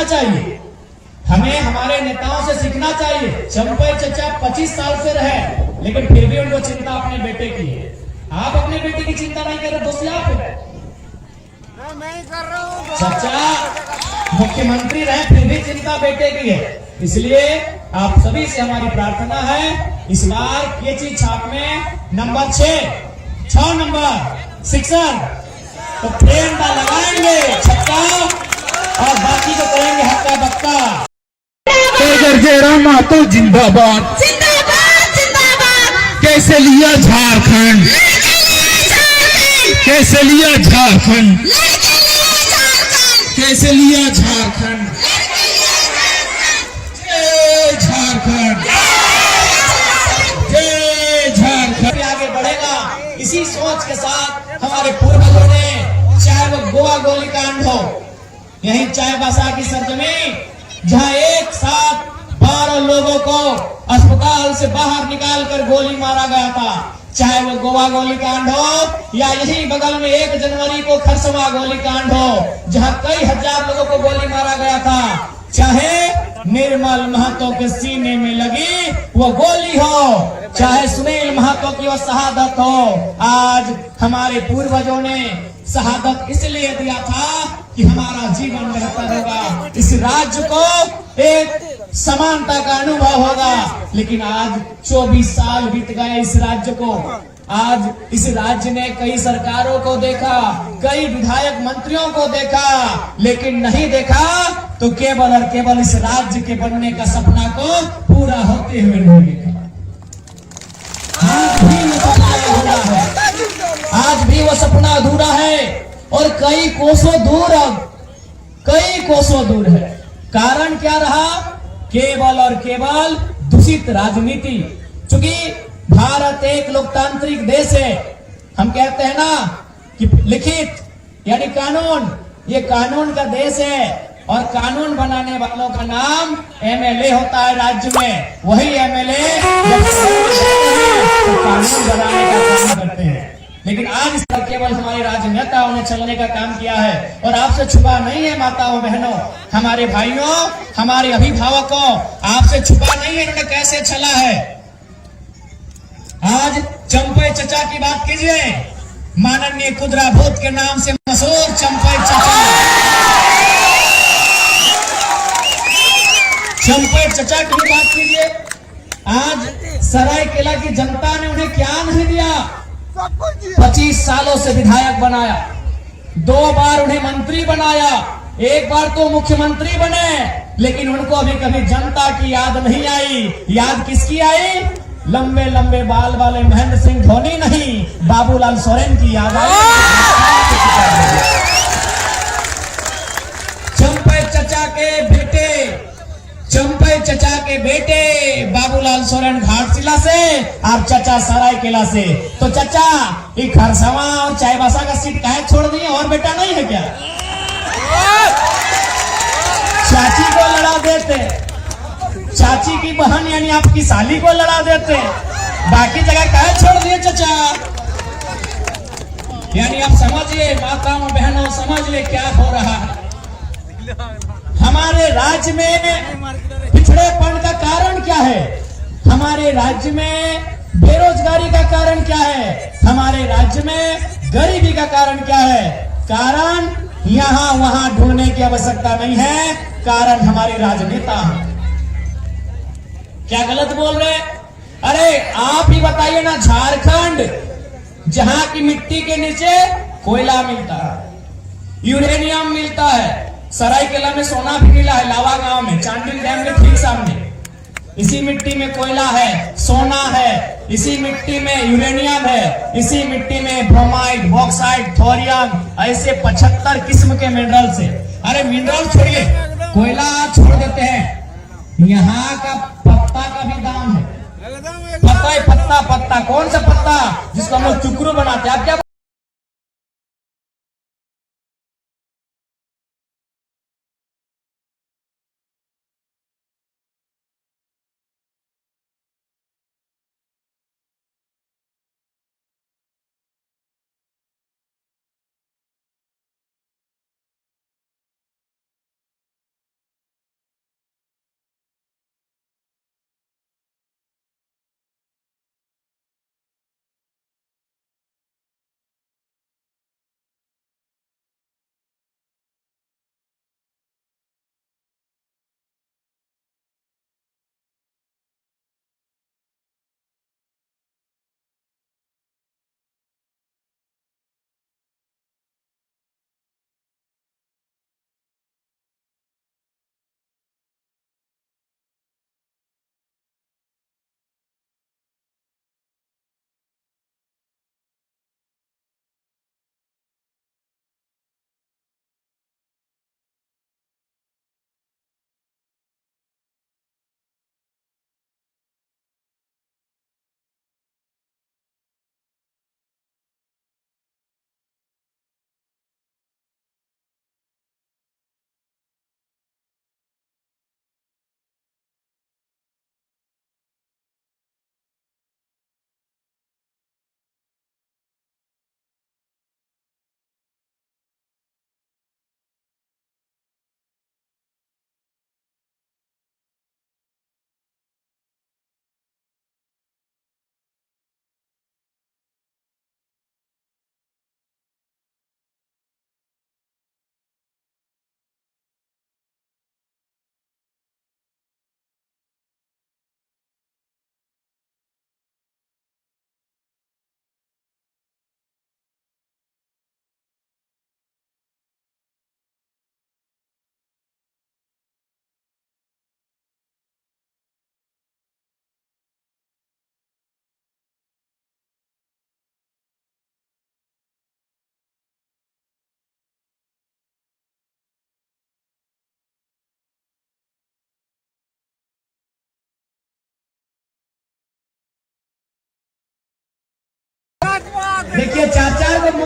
सीखना चाहिए, हमें हमारे नेताओं से सीखना चाहिए। चंपई चचा 25 साल से रहे, लेकिन फिर भी उनको चिंता अपने बेटे की है। आप अपने बेटे की चिंता नहीं कर रहे, दोषी आप है। मैं कर रहा हूँ। चचा मुख्यमंत्री रहे, फिर भी चिंता बेटे की है। इसलिए आप सभी से हमारी प्रार्थना है, इस बार केची छाप में नंबर 6 नंबर शिक्षण तो ट्रेन का लगाएंगे छक्का, और बाकी जो करेंगे हक्का बक्का। तो जिंदाबाद जिंदाबाद जिंदाबाद। कैसे लिया झारखंड, कैसे लिया झारखंड, कैसे लिया झारखंड, जय झारखंड, जय झारखंड। आगे बढ़ेगा इसी सोच के साथ हमारे पूर्वजों ने, चाहे वो गोवा गोलीकांड हो, यही चाईबासा की सरजमीन जहां एक साथ 12 लोगों को अस्पताल से बाहर निकालकर गोली मारा गया था, चाहे वो गोवा गोलीकांड हो या यही बगल में 1 जनवरी को खरसवा गोलीकांड हो जहां कई हजार लोगों को गोली मारा गया था, चाहे निर्मल महतो के सीने में लगी वो गोली हो, चाहे सुनील महतो की वो शहादत हो। आज हमारे पूर्वजों ने शहादत इसलिए दिया था कि हमारा जीवन बेहतर होगा, इस राज्य को एक समानता का अनुभव होगा। लेकिन आज 24 साल बीत गए इस राज्य को, आज इस राज्य ने कई सरकारों को देखा, कई विधायक मंत्रियों को देखा, लेकिन नहीं देखा तो केवल और केवल इस राज्य के बनने का सपना को पूरा होते हुए नहीं देखा। आज भी वो सपना अधूरा है, आज भी वो सपना अधूरा है, और कई कोसों दूर, अब कई कोसों दूर है। कारण क्या रहा? केवल और केवल दूषित राजनीति। क्योंकि भारत एक लोकतांत्रिक देश है, हम कहते हैं ना कि लिखित यानी कानून, ये कानून का देश है, और कानून बनाने वालों का नाम एमएलए होता है राज्य में। वही एमएलए तो कानून बनाने का काम करते हैं। लेकिन आज इस पर केवल हमारे राजनेताओं ने चलने का काम किया है, और आपसे छुपा नहीं है माताओं बहनों, हमारे भाइयों, हमारे अभिभावकों, आपसे छुपा नहीं है इन्होंने कैसे चला है। आज चंपई चचा की बात कीजिए, माननीय कुदरा भूत के नाम से मशहूर चंपई चचा, चंपई चचा की बात कीजिए। आज सरायकेला की जनता ने उन्हें क्या नहीं दिया? 25 सालों से विधायक बनाया, 2 बार उन्हें मंत्री बनाया, 1 बार तो मुख्यमंत्री बने, लेकिन उनको अभी कभी जनता की याद नहीं आई। याद किसकी आई? लंबे लंबे बाल वाले महेंद्र सिंह धोनी नहीं, बाबूलाल सोरेन की याद आई। चंपई चचा के बेटे, चंपई चचा के बेटे बाबूलाल सोरेन घाटशिला से और चचा सरायकेला से। तो चचा ये खरसवा और चाईबासा का सीट काहे छोड़ दिए? और बेटा नहीं है क्या? चाची को लड़ा देते, चाची की बहन यानी आपकी साली को लड़ा देते, बाकी जगह काहे छोड़ दिए चचा? यानी आप समझिए माताओं बहनों, समझ ले क्या हो रहा है। हमारे राज्य में पिछड़ेपन का कारण क्या है? हमारे राज्य में बेरोजगारी का कारण क्या है? हमारे राज्य में गरीबी का कारण क्या है? कारण यहां वहां ढूंढने की आवश्यकता नहीं है, कारण हमारे राजनेता हैं। क्या गलत बोल रहे? अरे आप ही बताइए ना, झारखंड जहां की मिट्टी के नीचे कोयला मिलता है, यूरेनियम मिलता है, सरायकेला में सोना भी मिला है, लावा गांव में, चांडिल डैम के ठीक सामने, इसी मिट्टी में कोयला है, सोना है, इसी मिट्टी में यूरेनियम है, इसी मिट्टी में ब्रोमाइड, बॉक्साइड, थोरियम, ऐसे 75 किस्म के मिनरल्स है। अरे मिनरल छोड़िए, कोयला छोड़ देते हैं, यहाँ का पत्ता का भी दाम है। पत्ता है, पत्ता, पत्ता कौन सा पत्ता जिसको हम लोग चुकरू बनाते हैं? आप क्या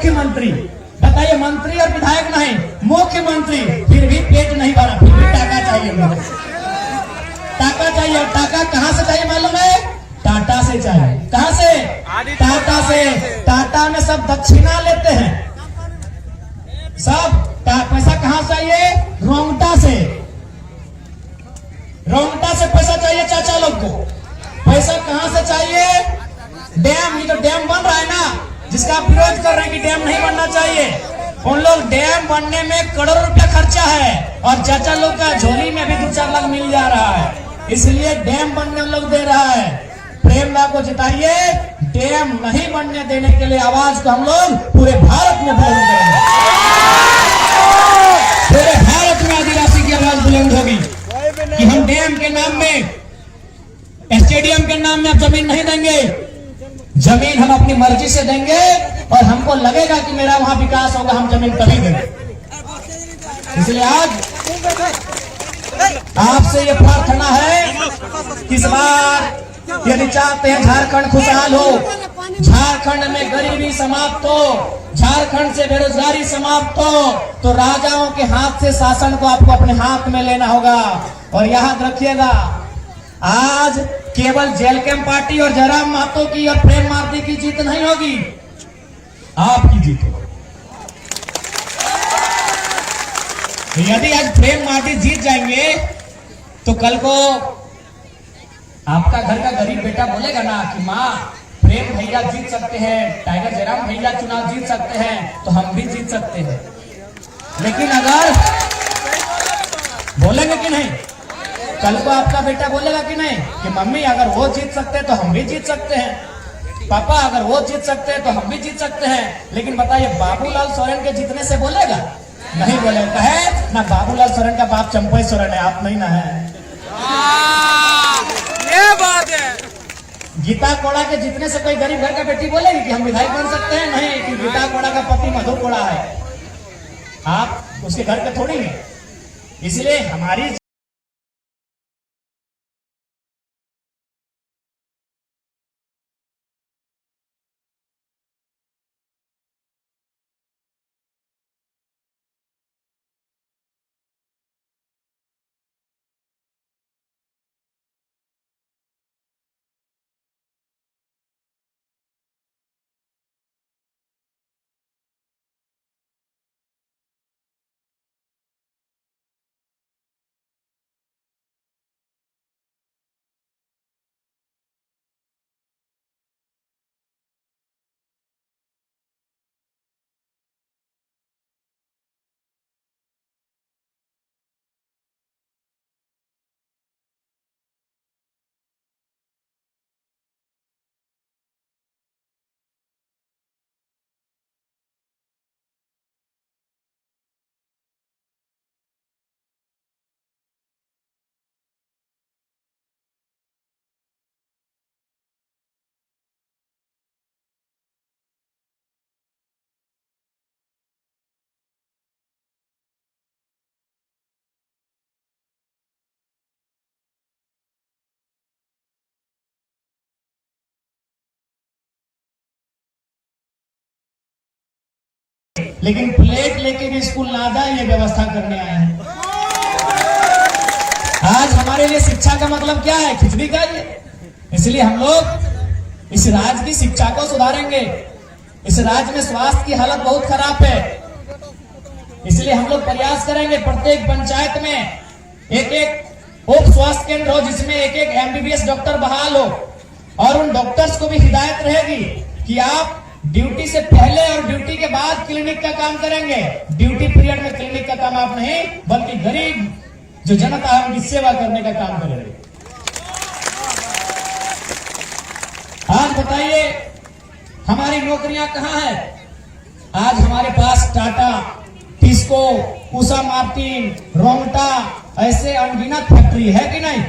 मुख्यमंत्री। बताइए, मंत्री और विधायक नहीं, मुख्यमंत्री, फिर भी पेट नहीं भरा, फिर भी टाका चाहिए मुझे, टाका चाहिए। और टाका कहाँ से चाहिए मालूम है? टाटा से चाहिए। कहाँ से? टाटा से। टाटा में सब दक्षिणा लेते हैं, सब पैसा कहाँ से चाहिए? रोंगटा से। रोंगटा से पैसा चाहिए चाचा लोग को। पैसा कहाँ से चाहिए? डैम, ये तो डैम बन रहा है ना, जिसका आप विरोध कर रहे हैं कि डैम नहीं बनना चाहिए, उन लोग डैम बनने में करोड़ों रुपया खर्चा है, और चाचा लोग का झोली में भी 2-4 लाख मिल जा रहा है, इसलिए डैम बनने लोग दे रहा है। प्रेमदा को जिताइए। डैम नहीं बनने देने के लिए आवाज को हम लोग पूरे भारत में बुलंद करेंगे। पूरे भारत में आदिवासी की आवाज बुलंद होगी कि हम डैम के नाम में, स्टेडियम के नाम में अब जमीन नहीं देंगे। जमीन हम अपनी मर्जी से देंगे, और हमको लगेगा कि मेरा वहां विकास होगा, हम जमीन तभी देंगे। इसलिए आज आपसे ये प्रार्थना है कि इस बार यदि चाहते हैं झारखंड खुशहाल हो, झारखंड में गरीबी समाप्त हो, झारखंड से बेरोजगारी समाप्त हो, तो राजाओं के हाथ से शासन को आपको अपने हाथ में लेना होगा। और याद रखिएगा, आज केवल जेलकेम पार्टी और जयराम महतो की और प्रेम मार्ती की जीत नहीं होगी, आपकी जीत होगी। यदि आज प्रेम मार्ती जीत जाएंगे तो कल को आपका घर का गरीब बेटा बोलेगा ना कि माँ, प्रेम भैया जीत सकते हैं, टाइगर जयराम भैया चुनाव जीत सकते हैं, तो हम भी जीत सकते हैं। लेकिन अगर बोलेंगे कि नहीं, कल को आपका बेटा बोलेगा कि नहीं कि मम्मी अगर वो जीत सकते हैं तो हम भी जीत सकते हैं, पापा अगर वो जीत सकते हैं तो हम भी जीत सकते हैं। लेकिन बताइए, बाबूलाल सोरेन के जीतने से बोलेगा? नहीं बोलेगा है ना। बाबूलाल सोरेन का बाप चंपई सोरेन है, आप नहीं ना है। ये बात है। गीता कोड़ा के जीतने से कोई गरीब घर का बेटी बोलेगी कि हम विधायक बन सकते हैं? नहीं, कि गीता कोड़ा का पति मधु कोड़ा है, आप उसके घर के थोड़ी हैं। इसलिए हमारी लेकिन प्लेट लेके भी स्कूल ना जाए, ये व्यवस्था करने आए हैं। आज हमारे लिए शिक्षा का मतलब क्या है? खिचड़ी खाइए। इसलिए हम लोग इस राज्य की शिक्षा को सुधारेंगे। इस राज्य में स्वास्थ्य की हालत बहुत खराब है, इसलिए हम लोग प्रयास करेंगे प्रत्येक पंचायत में एक उप स्वास्थ्य केंद्र हो, जिसमें एक MBBS डॉक्टर बहाल हो, और उन डॉक्टर्स को भी हिदायत रहेगी कि आप ड्यूटी से पहले और ड्यूटी के बाद क्लिनिक का काम करेंगे। ड्यूटी पीरियड में क्लिनिक का काम आप नहीं, बल्कि गरीब जो जनता है उनकी सेवा करने का काम करेंगे। आज बताइए, हमारी नौकरियां कहां है? आज हमारे पास टाटा, टिस्को, उषा मार्टिन, रोंगटा, ऐसे अनगिनत फैक्ट्री है कि नहीं?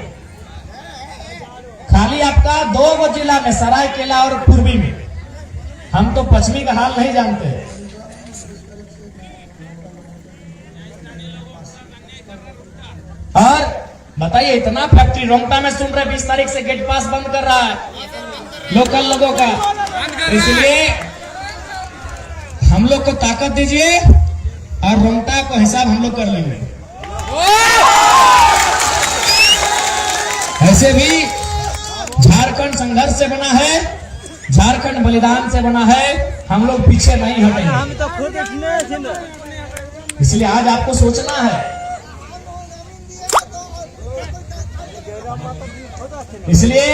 खाली आपका 2 जिला में, सरायकेला और पूर्वी में। हम तो पश्चिमी का हाल नहीं जानते। और बताइए, इतना फैक्ट्री रोंगटा में सुन रहे 20 तारीख से गेट पास बंद कर रहा है लोकल लोगों का। इसलिए हम लोग को ताकत दीजिए और रोंगटा को हिसाब हम लोग कर लेंगे। ऐसे भी झारखंड संघर्ष से बना है, झारखंड बलिदान से बना है, हम लोग पीछे नहीं हटेंगे। हम तो खुद इसमें इसलिए आज आपको सोचना है। इसलिए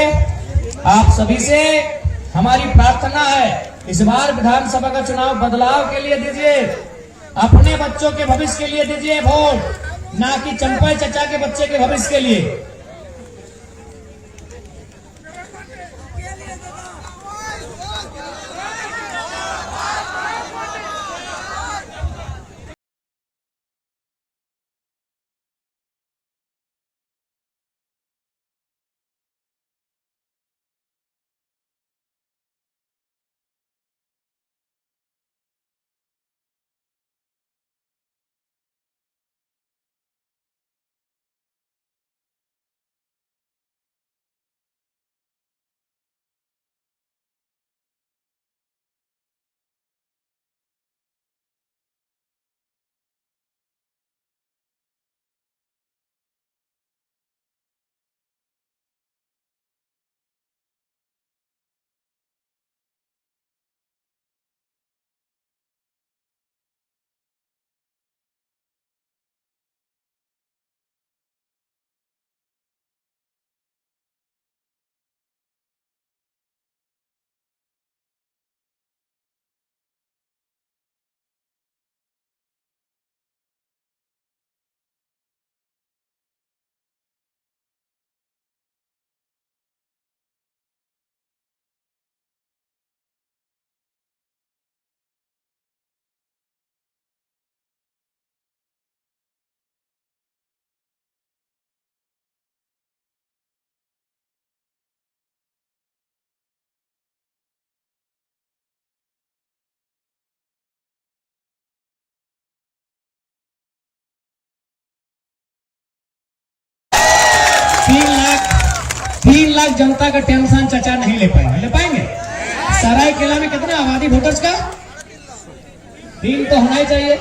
आप सभी से हमारी प्रार्थना है, इस बार विधानसभा का चुनाव बदलाव के लिए दीजिए, अपने बच्चों के भविष्य के लिए दीजिए वोट, ना कि चंपा चचा के बच्चे के भविष्य के लिए। तीन लाख जनता का टेंशन चचा नहीं ले पाएंगे। सरायकेला में कितना आबादी वोटर्स का 3 तो होना ही चाहिए।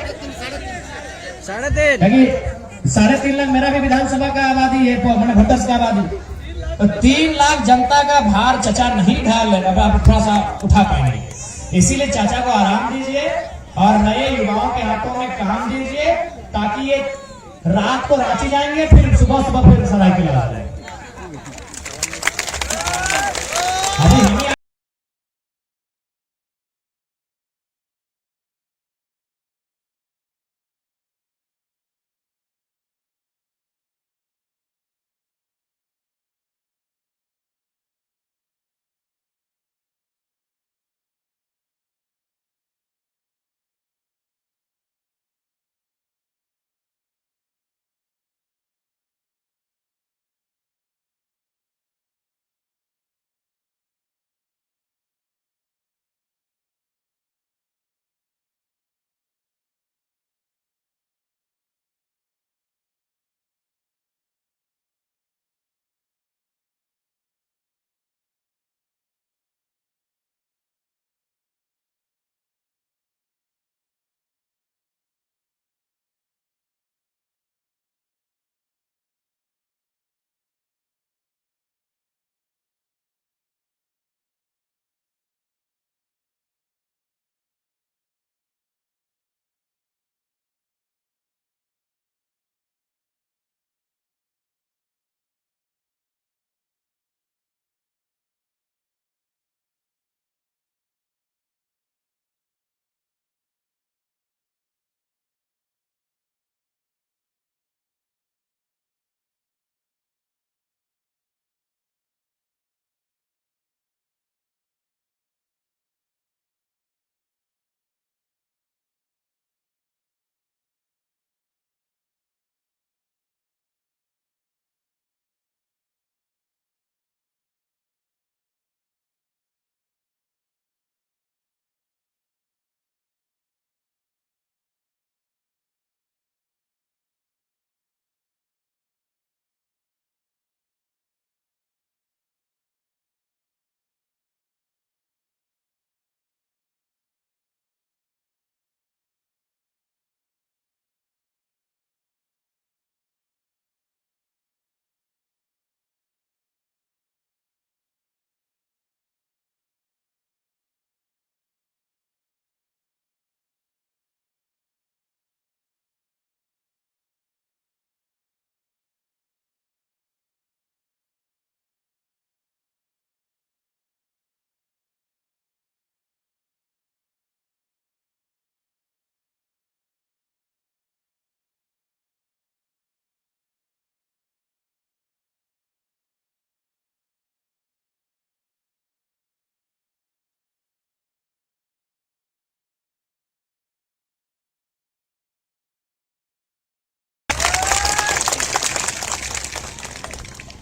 3.5 लाख मेरा भी विधानसभा का आबादी है, मैंने वोटर्स का आबादी, तो 3 लाख जनता का भार चचा नहीं ढाल, अब आप थोड़ा सा उठा पाएंगे। इसीलिए चाचा को आराम दीजिए और नए युवाओं के हाथों में काम दीजिए, ताकि ये रात को रांची जाएंगे, फिर सुबह फिर सरायकेला आ जाएंगे। अभी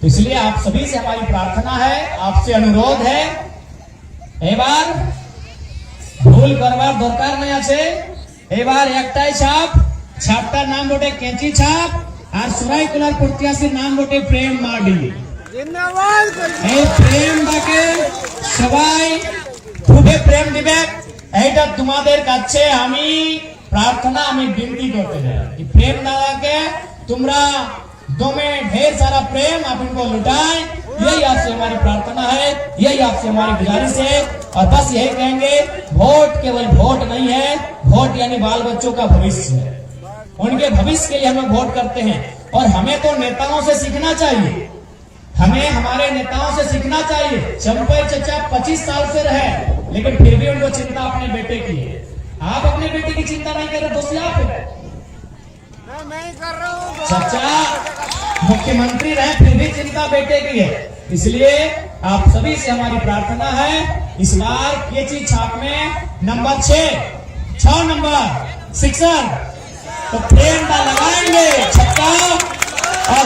इसलिए आप सभी से हमारी प्रार्थना है, आपसे अनुरोध है, এবার ভুল করবার দরকার নাই আছে। এবার একটাই ছাপ, ছাপটার নাম বটে কেঁচি ছাপ, আর সরাইকুলার প্রত্যাশীর নাম বটে প্রেম মার্ডি। জিন্দাবাদ এই প্রেমটাকে সবাই খুবই প্রেম দিবে, এইটা তোমাদের কাছে আমি প্রার্থনা, আমি বিনती করতে চাই कि प्रेम दादा तुमरा दो में ढेर सारा प्रेम आप इनको लुटाएं, यही आपसे हमारी प्रार्थना है, यही आपसे हमारी गुजारिश है। और बस यही कहेंगे, वोट केवल वोट नहीं है, वोट यानी बाल बच्चों का भविष्य है, उनके भविष्य के लिए हम वोट करते हैं। और हमें तो नेताओं से सीखना चाहिए, हमें हमारे नेताओं से सीखना चाहिए। चंपई चचा 25 साल से रहे, लेकिन फिर भी उनको चिंता अपने बेटे की है। आप अपने बेटे की चिंता नहीं कर रहे, दोस्ती आप है। मैं ही कर रहा हूँ चचा मुख्यमंत्री रहे, फिर भी चिंता बेटे की है। इसलिए आप सभी से हमारी प्रार्थना है, इस बार केची छाप में नंबर 6 नंबर शिक्षण तो प्रेम का लगाएंगे छक्का और